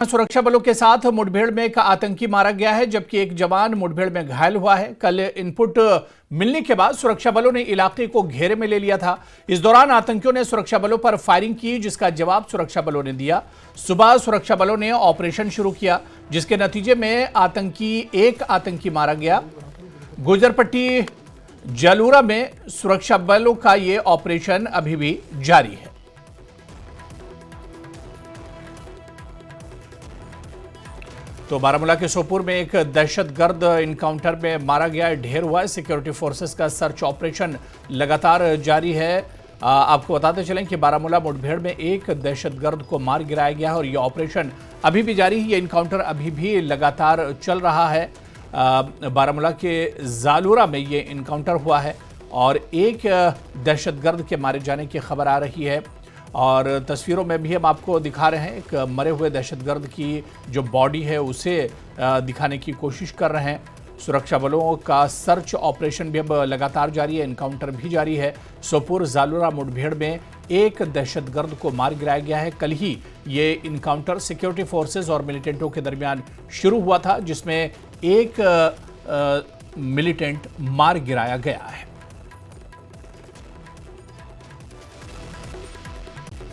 सुरक्षा बलों के साथ मुठभेड़ में एक आतंकी मारा गया है, जबकि एक जवान मुठभेड़ में घायल हुआ है। कल इनपुट मिलने के बाद सुरक्षा बलों ने इलाके को घेरे में ले लिया था। इस दौरान आतंकियों ने सुरक्षा बलों पर फायरिंग की, जिसका जवाब सुरक्षा बलों ने दिया। सुबह सुरक्षा बलों ने ऑपरेशन शुरू किया, जिसके नतीजे में एक आतंकी मारा गया। गुजरपट्टी जलूरा में सुरक्षा बलों का यह ऑपरेशन अभी भी जारी है। तो बारामूला के सोपुर में एक दहशतगर्द इनकाउंटर में मारा गया, ढेर हुआ है। सिक्योरिटी फोर्सेस का सर्च ऑपरेशन लगातार जारी है। आपको बताते चलें कि बारामूला मुठभेड़ में एक दहशतगर्द को मार गिराया गया है और यह ऑपरेशन अभी भी जारी है। यह इनकाउंटर अभी भी लगातार चल रहा है। बारामूला के जालूरा में ये इनकाउंटर हुआ है और एक दहशतगर्द के मारे जाने की खबर आ रही है। और तस्वीरों में भी हम आपको दिखा रहे हैं, एक मरे हुए दहशतगर्द की जो बॉडी है उसे दिखाने की कोशिश कर रहे हैं। सुरक्षा बलों का सर्च ऑपरेशन भी अब लगातार जारी है, इनकाउंटर भी जारी है। सोपुर जालूरा मुठभेड़ में एक दहशतगर्द को मार गिराया गया है। कल ही ये इनकाउंटर सिक्योरिटी फोर्सेज और मिलिटेंटों के दरमियान शुरू हुआ था, जिसमें एक मिलिटेंट मार गिराया गया है।